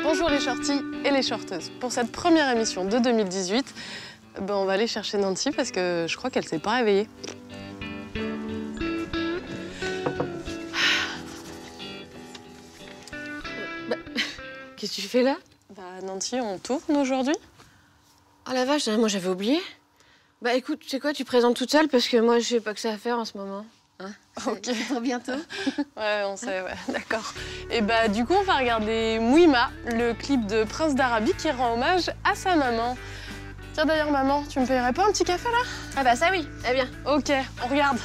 Bonjour les shorties et les shorteuses. Pour cette première émission de 2018, on va aller chercher Nancy parce que je crois qu'elle s'est pas réveillée. Qu'est-ce que tu fais là? Nancy, on tourne aujourd'hui? Oh la vache, moi j'avais oublié. Bah écoute, tu sais quoi, tu présentes toute seule parce que moi je sais pas que ça à faire en ce moment. Hein? Ok. C'est bientôt. Ouais, on sait, ouais, d'accord. Et du coup, on va regarder Mouima, le clip de Prince d'Arabie qui rend hommage à sa maman. Tiens d'ailleurs, maman, tu me payerais pas un petit café là? Ah bah ça oui, eh bien. Ok, on regarde.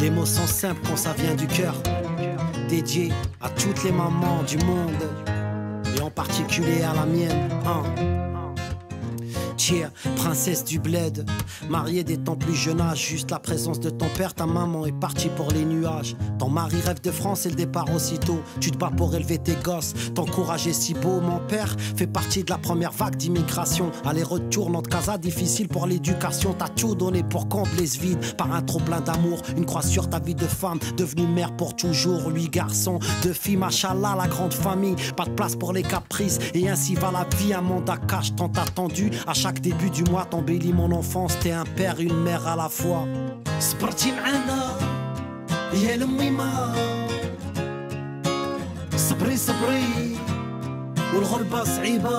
Les mots sont simples quand ça vient du cœur, dédié à toutes les mamans du monde, et en particulier à la mienne. Cheer, princesse du bled, mariée dès ton plus jeune âge. Juste la présence de ton père, ta maman est partie pour les nuages. Ton mari rêve de France et le départ aussitôt. Tu te bats pour élever tes gosses, ton courage est si beau. Mon père fait partie de la première vague d'immigration. Aller-retour, notre casa difficile pour l'éducation. T'as tout donné pour combler ce vide par un trop plein d'amour. Une croix sur ta vie de femme, devenue mère pour toujours. 8 garçons, 2 filles, machallah, la grande famille. Pas de place pour les caprices et ainsi va la vie. Un mandat cash tant attendu. À chaque début du mois t'embellis mon enfance. T'es un père, une mère à la fois. صبرتي معانا يا الميمة صبري صبري والغربة صعيبة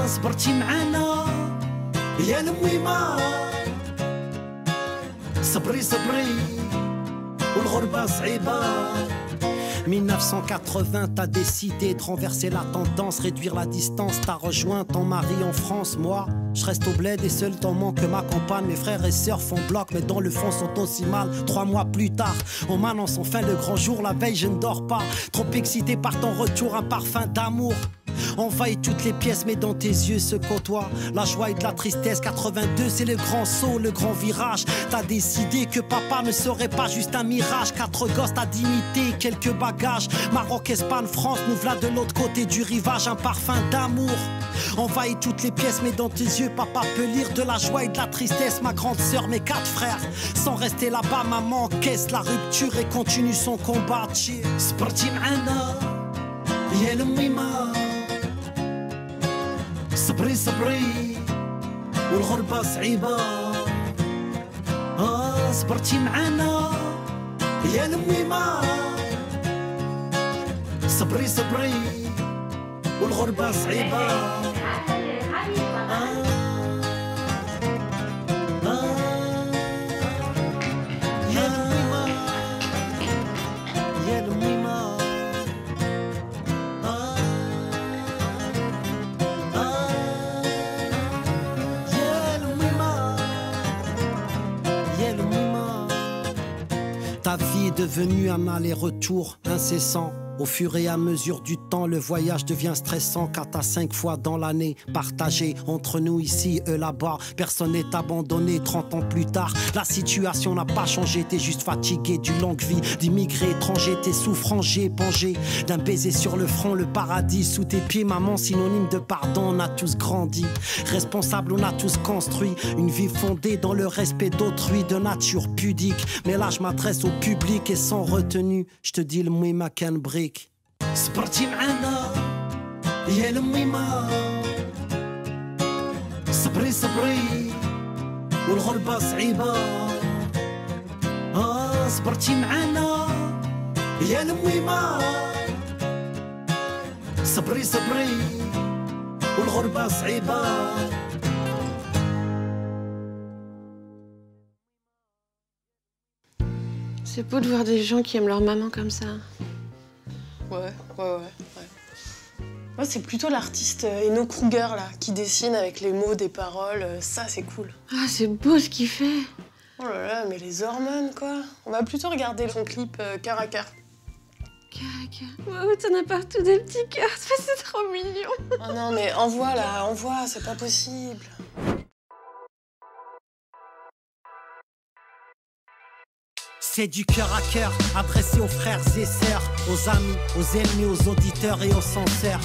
صبرتي معانا يا الميمة صبري صبري والغربة صعيبة 1980, t'as décidé de renverser la tendance, réduire la distance. T'as rejoint ton mari en France, moi je reste au bled et seul ton manque que ma compagne. Mes frères et sœurs font bloc mais dans le fond sont aussi mal. 3 mois plus tard, on m'annonce enfin le grand jour. La veille je ne dors pas, trop excité par ton retour. Un parfum d'amour envahit toutes les pièces, mais dans tes yeux se côtoient la joie et de la tristesse. 82, c'est le grand saut, le grand virage. T'as décidé que papa ne serait pas juste un mirage. 4 gosses, ta dignité, quelques bagages. Maroc, Espagne, France, nous voilà de l'autre côté du rivage. Un parfum d'amour envahit toutes les pièces, mais dans tes yeux, papa peut lire de la joie et de la tristesse. Ma grande sœur, mes 4 frères, sans rester là-bas, maman encaisse la rupture et continue son combat. صبرتي معانا يا الميمة صبري صبري والغربة صعيبة صبرتي معانا يا الميمة صبري صبري والغربة صعيبة يا الميمة يا الميمة Ta vie est devenue un aller-retour incessant. Au fur et à mesure du temps, le voyage devient stressant. 4 à 5 fois dans l'année, partagé entre nous ici, eux là-bas. Personne n'est abandonné. 30 ans plus tard, la situation n'a pas changé. T'es juste fatigué d'une longue vie d'immigré étranger. T'es souffrant, j'ai épongé d'un baiser sur le front. Le paradis sous tes pieds, maman, synonyme de pardon. On a tous grandi, responsable, on a tous construit une vie fondée dans le respect d'autrui, de nature pudique. Mais là je m'adresse au public et sans retenue, je te dis le Mouima Ken Brick. صبرتي معانا يا الميمة صبري صبري والغربة صعيبة صبرتي معانا يا الميمة صبري صبري والغربة صعيبة. C'est beau de voir des gens qui aiment leur maman comme ça. Ouais. Moi, c'est plutôt l'artiste Eno Kruger, là, qui dessine avec les mots des paroles. Ça, c'est cool. Ah, c'est beau ce qu'il fait. Oh là là, mais les hormones, quoi. On va plutôt regarder son clip Cœur à cœur. Cœur à cœur. Wow, t'en as partout des petits cœurs. C'est trop mignon. Oh non, mais envoie, là, envoie, c'est pas possible. C'est du cœur à cœur, adressé aux frères et sœurs, aux amis, aux ennemis, aux auditeurs et aux censeurs.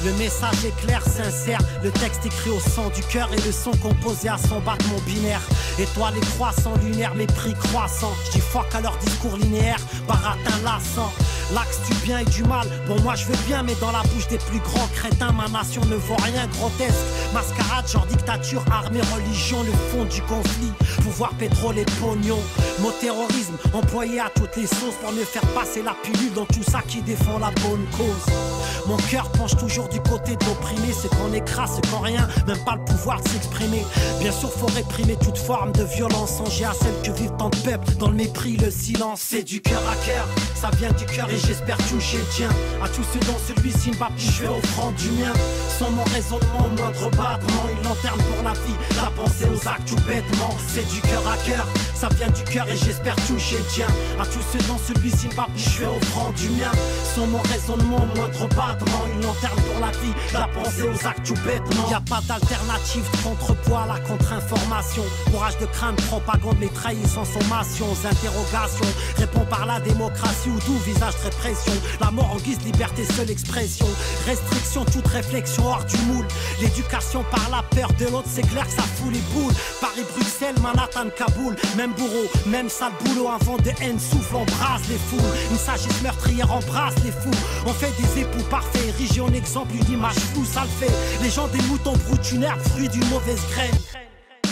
Le message est clair, sincère. Le texte écrit au son du cœur et le son composé à son battement binaire. Étoiles et croissants lunaires, mépris croissant. J'dis fuck à leur discours linéaire, baratin lassant. L'axe du bien et du mal, bon moi je veux bien, mais dans la bouche des plus grands crétins, ma nation ne vaut rien, grotesque. Mascarade, genre dictature, armée, religion, le fond du conflit. Pouvoir, pétrole et pognon. Mot terrorisme, employé à toutes les sauces pour me faire passer la pilule dans tout ça qui défend la bonne cause. Mon cœur penche toujours du côté de l'opprimé, c'est qu'on écrase, c'est qu'on rien, même pas le pouvoir de s'exprimer. Bien sûr faut réprimer toute forme de violence, songer à celle que vivent tant de peuples dans le mépris, le silence. C'est du cœur à cœur, ça vient du cœur et j'espère toucher le tien. À tous ceux dont celui-ci ne va plus, je vais offrande du mien. Sans mon raisonnement, moindre battement, une lanterne pour la vie, la pensée aux actes tout bêtement. C'est du cœur à cœur, ça vient du cœur et j'espère toucher le tien. À tous ceux dont celui-ci ne va plus, je vais offrande du mien. Sans mon raisonnement, moindre battement, une lanterne pour la vie, la pensée aux actes tout bêtement. Y'a pas d'alternative de contrepoids à la contre-information. Courage de crainte, propagande, mais trahison, sommation, interrogations. Réponds par la démocratie ou d'où visage de répression. La mort en guise liberté, seule expression. Restriction, toute réflexion hors du moule. L'éducation par la peur de l'autre, c'est clair que ça fout les boules. Paris, Bruxelles, Manhattan, Kaboul. Même bourreau, même sale boulot. Un vent de haine souffle, embrase les foules. Une sagesse meurtrière embrasse les fous. On fait des époux parfaits, érigés en exemple, une image floue, ça le fait. Les gens des moutons broutent une herbe, fruit d'une mauvaise graine.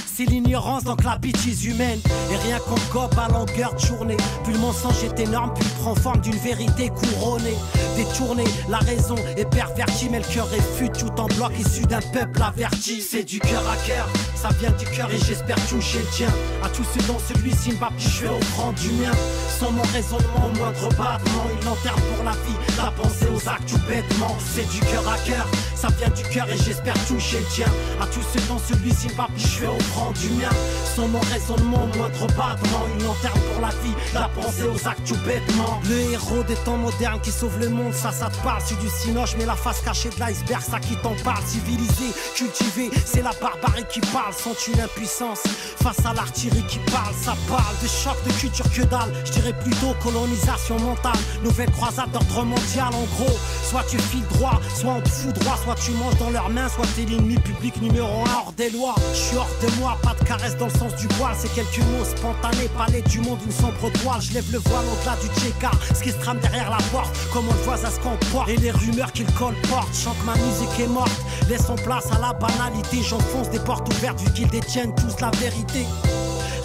C'est l'ignorance donc la bêtise humaine. Et rien qu'on gobe à longueur de journée. Plus le mensonge est énorme, plus il prend forme d'une vérité couronnée. Détournée, la raison est pervertie, mais le cœur est fut tout en bloc issu d'un peuple averti. C'est du cœur à cœur, ça vient du cœur et j'espère toucher le tien. À tous ceux dont celui-ci ne va plus, je vais offrande du mien. Sans mon raisonnement, moindre battement, une lanterne pour la vie, la pensée aux actes tout bêtement. C'est du cœur à cœur, ça vient du cœur et j'espère toucher le tien. À tous ceux dont celui-ci ne va plus, je vais offrande du mien. Sans mon raisonnement, moindre battement, une lanterne pour la vie, la pensée aux actes tout bêtement. Le héros des temps modernes qui sauve le monde, ça te parle. C'est du cinoche, mais la face cachée de l'iceberg, ça qui t'en parle. Civilisé, cultivé, c'est la barbarie qui parle. Sans une impuissance face à l'artillerie qui parle. Ça parle de choc de culture que dalle. Je dirais plutôt colonisation mentale. Nouvelle croisade d'ordre mondial en gros. Soit tu files droit, soit on te fout droit. Soit tu manges dans leurs mains, soit t'es l'ennemi public numéro 1 hors des lois. Je suis hors de moi, pas de caresse dans le sens du poil. C'est quelques mots spontanés, palais du monde, une sombre toile. Je lève le voile au-delà du tchéka. Ce qui se trame derrière la porte, comme on le voit à ce qu'on porte. Et les rumeurs qu'il colporte, chante ma musique est morte. Laissons place à la banalité, j'enfonce des portes ouvertes vu qu'ils détiennent tous la vérité.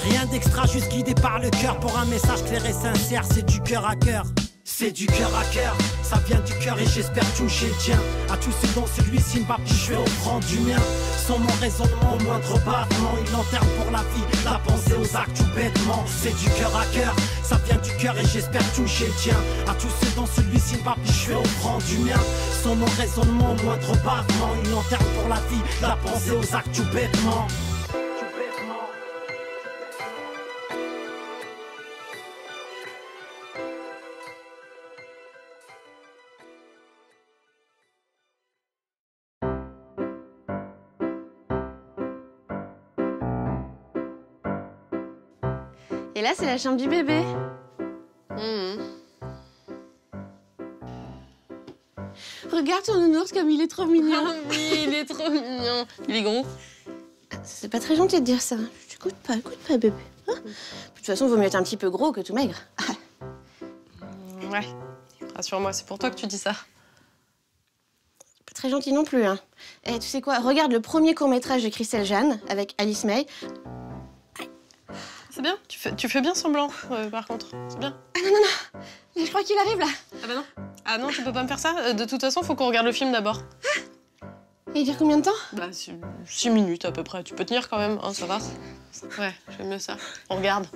Rien d'extra, juste guidé par le cœur pour un message clair et sincère, c'est du cœur à cœur. C'est du cœur à cœur, ça vient du cœur et j'espère toucher le tien. À tous ceux dont celui-ci ne va plus, je vais offrande du mien. Sans mon raisonnement, moindre battement, une lanterne pour la vie, la pensée aux actes tout bêtement. C'est du cœur à cœur, ça vient du cœur et j'espère toucher le tien. À tous ceux dont celui-ci ne va plus, je vais offrande du mien. Sans mon raisonnement, moindre battement, une lanterne pour la vie, la pensée aux actes tout bêtement. Et là, c'est la chambre du bébé. Regarde ton nounours comme il est trop mignon. Ah oui, il est trop mignon. Il est gros. C'est pas très gentil de dire ça. Écoute pas, bébé. Hein, de toute façon, vaut mieux être un petit peu gros que tout maigre. Ouais, rassure-moi, c'est pour toi que tu dis ça. C'est pas très gentil non plus, hein. Et tu sais quoi, regarde le premier court-métrage de Christelle Jeanne avec Alice May. C'est bien, tu fais bien semblant, par contre. C'est bien. Ah non. Là, je crois qu'il arrive, là. Ah bah non. Ah non, tu peux pas me faire ça. De toute façon, faut qu'on regarde le film d'abord. Et il dure combien de temps? Bah, 6 minutes à peu près. Tu peux tenir quand même, hein, ça va? Ouais, j'aime mieux ça. On regarde.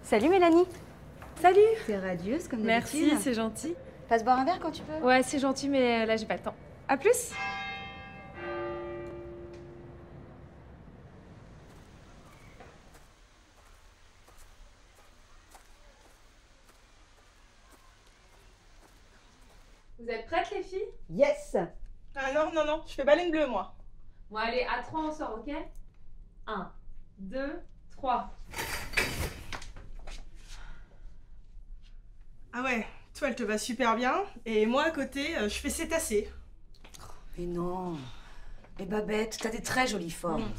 Salut Mélanie. Salut. T'es radieuse comme d'habitude. Merci, c'est gentil. Passe boire un verre quand tu peux. Ouais, c'est gentil, mais là, j'ai pas le temps. À plus. Vous êtes prêtes, les filles? Yes! Ah non, non, non, je fais baleine bleue, moi. Bon, allez, à 3, on sort, ok? 1, 2, 3. Ah ouais, toi, elle te va super bien. Et moi, à côté, je fais cétacé. Mais non. Mais Babette, t'as des très jolies formes.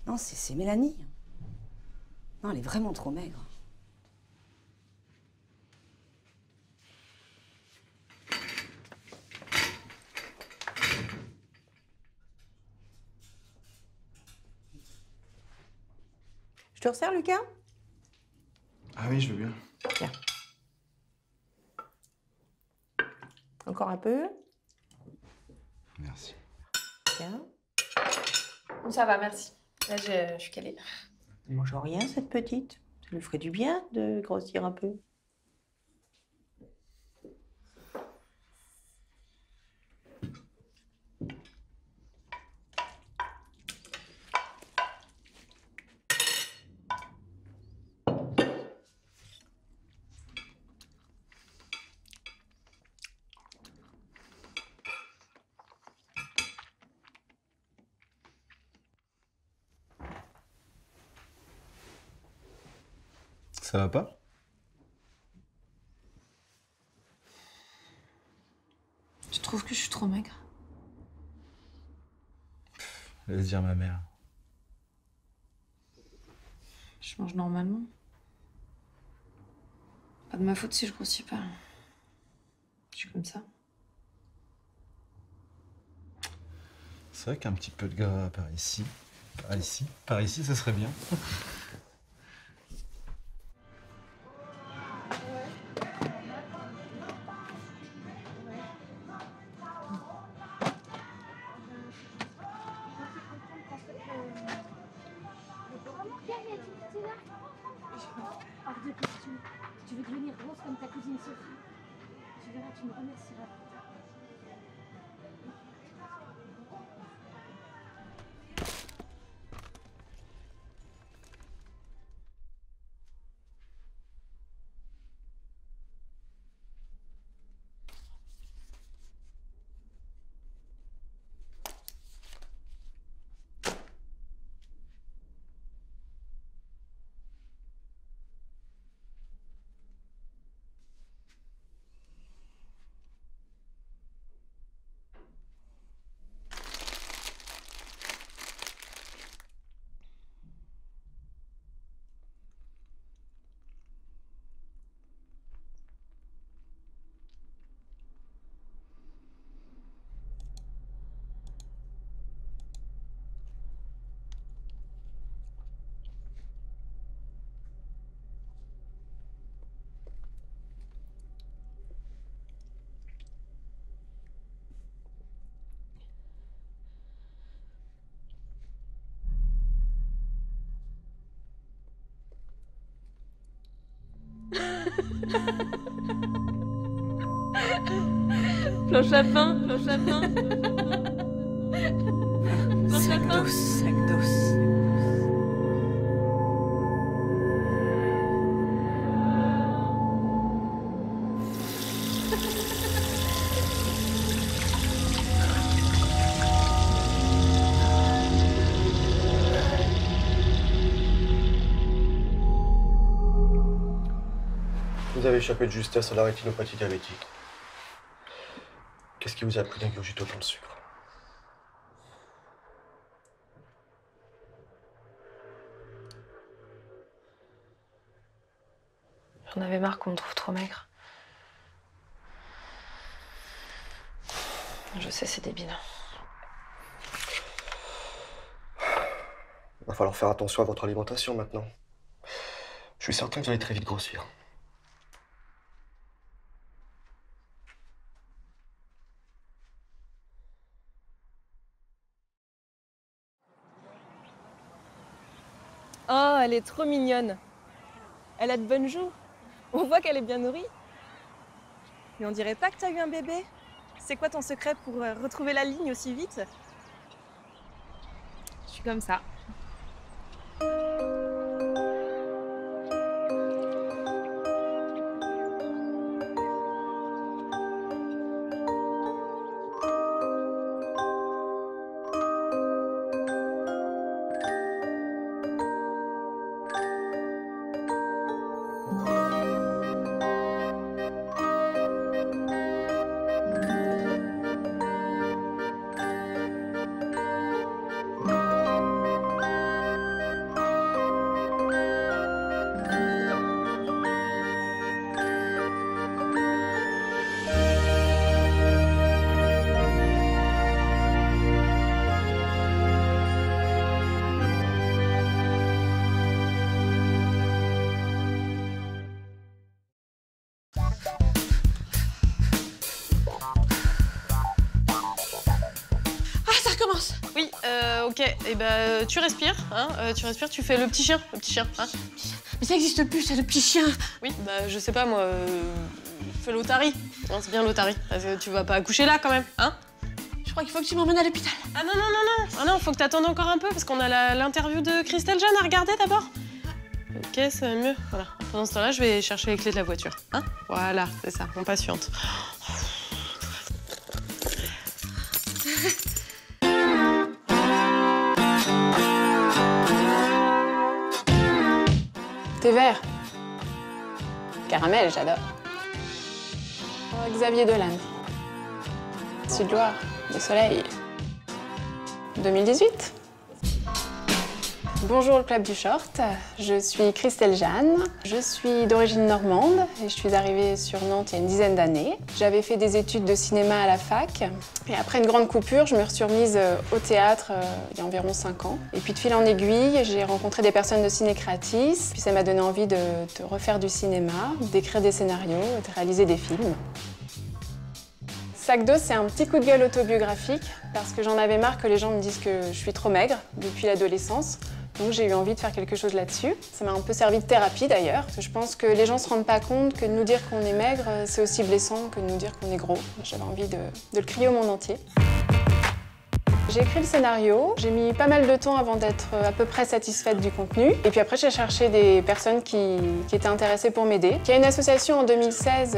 Non, c'est Mélanie. Non, elle est vraiment trop maigre. Je te resserre, Lucas? Ah oui, je veux bien. Tiens. Encore un peu. Merci. Tiens. Ça va, merci. Là, je suis calée. Elle mange rien, cette petite. Ça lui ferait du bien de grossir un peu. Ça va pas? Tu trouves que je suis trop maigre? Laisse dire ma mère. Je mange normalement. Pas de ma faute si je grossis pas. Je suis comme ça. C'est vrai qu'un petit peu de gras par ici, ça serait bien. Hors de question. Tu veux devenir grosse comme ta cousine Sophie. Tu verras, tu me remercieras plus tard. Planche à pain, planche à pain. Sac d'os, sac d'os. Vous avez échappé de justesse à la rétinopathie diabétique. Qu'est-ce qui vous a pris d'ingurgiter autant de sucre? J'en avais marre qu'on me trouve trop maigre. Je sais, c'est débile. Il va falloir faire attention à votre alimentation maintenant. Je suis certain que vous allez très vite grossir. Oh, elle est trop mignonne. Elle a de bonnes joues. On voit qu'elle est bien nourrie. Mais on dirait pas que t'as eu un bébé. C'est quoi ton secret pour retrouver la ligne aussi vite? Je suis comme ça. Oui, ok. Et bah, tu respires, hein. Tu respires, tu fais le petit chien, hein. Mais ça existe plus, ça, le petit chien. Oui, bah, je sais pas, moi, fais l'Otari. Non, c'est bien l'Otari. Parce que tu vas pas accoucher là, quand même, hein. Je crois qu'il faut que tu m'emmènes à l'hôpital. Ah non, non, non, non. Ah non, faut que t'attendes encore un peu, parce qu'on a l'interview de Christelle Jeanne à regarder d'abord. Ok, ça va mieux. Voilà. Pendant ce temps-là, je vais chercher les clés de la voiture, hein. Voilà, c'est ça, on patiente. Thé vert. Caramel, j'adore. Oh, Xavier Dolan. Sud-Loire, le soleil. 2018. Bonjour le Club du Short, je suis Christelle Jeanne, je suis d'origine normande et je suis arrivée sur Nantes il y a une dizaine d'années. J'avais fait des études de cinéma à la fac et après une grande coupure, je me suis remise au théâtre il y a environ 5 ans. Et puis de fil en aiguille, j'ai rencontré des personnes de Ciné Creatis, puis ça m'a donné envie de refaire du cinéma, d'écrire des scénarios, de réaliser des films. Sac d'eau, c'est un petit coup de gueule autobiographique parce que j'en avais marre que les gens me disent que je suis trop maigre depuis l'adolescence. Donc j'ai eu envie de faire quelque chose là-dessus. Ça m'a un peu servi de thérapie d'ailleurs. Je pense que les gens se rendent pas compte que de nous dire qu'on est maigre, c'est aussi blessant que de nous dire qu'on est gros. J'avais envie de le crier au monde entier. J'ai écrit le scénario, j'ai mis pas mal de temps avant d'être à peu près satisfaite du contenu. Et puis après, j'ai cherché des personnes qui étaient intéressées pour m'aider. Il y a une association en 2016,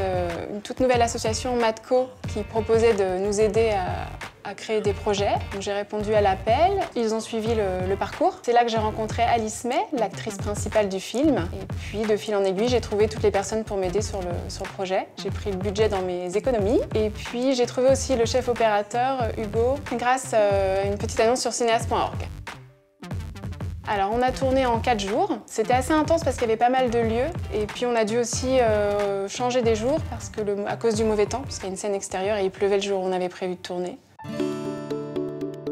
une toute nouvelle association, Matco, qui proposait de nous aider à créer des projets. Donc j'ai répondu à l'appel, ils ont suivi le parcours. C'est là que j'ai rencontré Alice May, l'actrice principale du film. Et puis de fil en aiguille, j'ai trouvé toutes les personnes pour m'aider sur le projet. J'ai pris le budget dans mes économies. Et puis j'ai trouvé aussi le chef opérateur, Hugo, grâce à une petite annonce sur cinéaste.org. Alors on a tourné en 4 jours. C'était assez intense parce qu'il y avait pas mal de lieux. Et puis on a dû aussi changer des jours parce que à cause du mauvais temps, puisqu'il y a une scène extérieure et il pleuvait le jour où on avait prévu de tourner.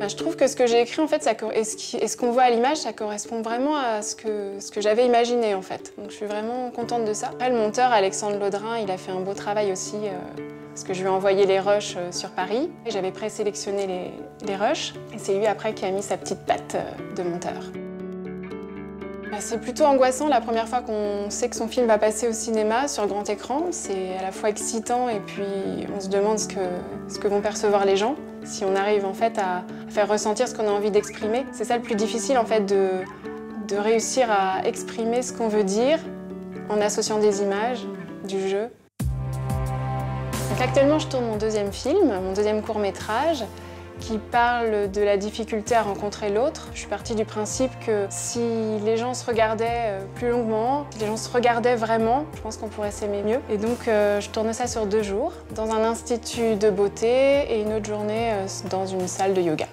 Je trouve que ce que j'ai écrit, en fait, et ce qu'on voit à l'image, ça correspond vraiment à ce que j'avais imaginé, en fait. Donc je suis vraiment contente de ça. Après, le monteur, Alexandre Laudrin, il a fait un beau travail aussi, parce que je lui ai envoyé les rushs sur Paris. J'avais présélectionné les rushs, et c'est lui, après, qui a mis sa petite patte de monteur. C'est plutôt angoissant la première fois qu'on sait que son film va passer au cinéma sur grand écran. C'est à la fois excitant et puis on se demande ce que vont percevoir les gens. Si on arrive en fait à faire ressentir ce qu'on a envie d'exprimer. C'est ça le plus difficile en fait, de réussir à exprimer ce qu'on veut dire en associant des images, du jeu. Donc actuellement je tourne mon deuxième film, mon deuxième court-métrage, qui parle de la difficulté à rencontrer l'autre. Je suis partie du principe que si les gens se regardaient plus longuement, si les gens se regardaient vraiment, je pense qu'on pourrait s'aimer mieux. Et donc je tourne ça sur 2 jours, dans un institut de beauté et une autre journée dans une salle de yoga.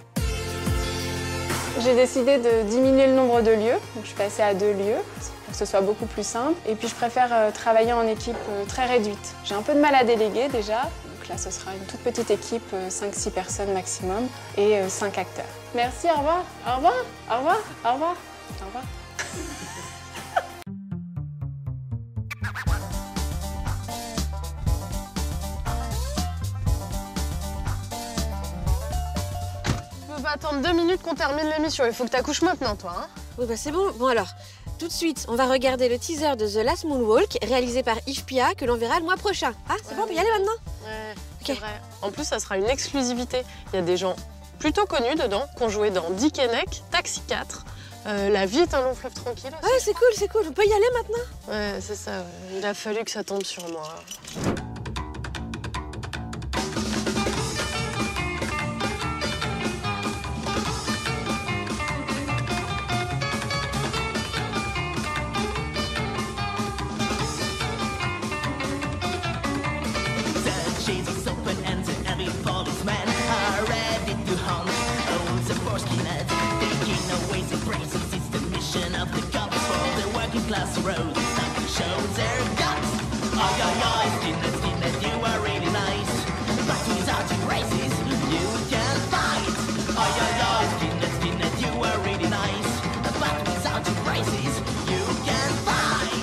J'ai décidé de diminuer le nombre de lieux, donc je suis passée à 2 lieux pour que ce soit beaucoup plus simple. Et puis je préfère travailler en équipe très réduite. J'ai un peu de mal à déléguer déjà. Là, ce sera une toute petite équipe, 5-6 personnes maximum, et 5 acteurs. Merci, au revoir, au revoir, au revoir, au revoir, au revoir. Tu peux pas attendre 2 minutes qu'on termine l'émission, il faut que t'accouches maintenant, toi, hein. Oui, bah c'est bon. Bon alors, tout de suite, on va regarder le teaser de The Last Moonwalk, réalisé par Yves Pia, que l'on verra le mois prochain. Ah, c'est bon, on peut y aller maintenant? Ouais, c'est vrai. En plus, ça sera une exclusivité. Il y a des gens plutôt connus dedans, qui ont joué dans Dick et Neck, Taxi 4, La vie est un long fleuve tranquille. Ouais, c'est cool, on peut y aller maintenant? Ouais, c'est ça, ouais. Il a fallu que ça tombe sur moi. Class road, shows their guts. Oh, skinhead, you are really nice. But without your braces, you can't fight. Oh, skinhead, you are really nice. But without your braces, you can't fight.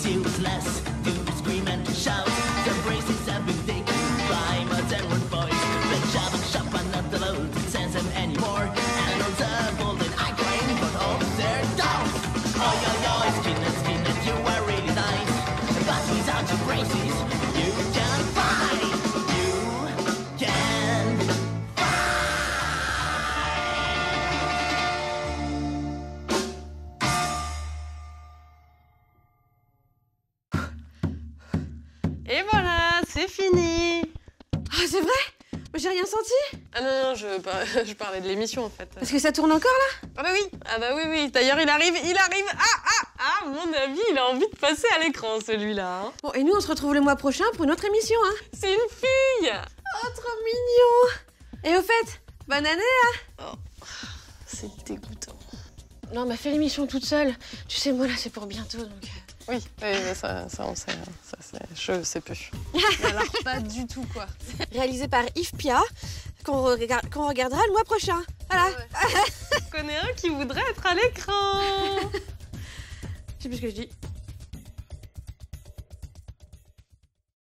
Useless to scream and to shout. The braces have been taken by modern boys. The job and shop are not allowed to sense them anymore. And on the golden eye claim got all their doubts. Oh, skinhead, you are really nice. But without your braces, you can't fight. You can't Et voilà, c'est fini. Ah, c'est vrai? Mais j'ai rien senti? Ah non, je parlais de l'émission en fait. Parce que ça tourne encore là? Ah bah oui. D'ailleurs, il arrive. Ah, à mon avis, il a envie de passer à l'écran celui-là. Hein. Bon, et nous, on se retrouve le mois prochain pour une autre émission, hein? C'est une fille. Oh, trop mignon. Et au fait, bonne année, hein? Oh, c'est dégoûtant. Non, mais fais l'émission toute seule. Tu sais, moi là, c'est pour bientôt, donc... Oui, ça on sait. Je sais plus. Mais alors, pas du tout, quoi. Réalisé par Yves Pia, qu'on regardera le mois prochain. Voilà. Je connais un qui voudrait être à l'écran. Je sais plus ce que je dis.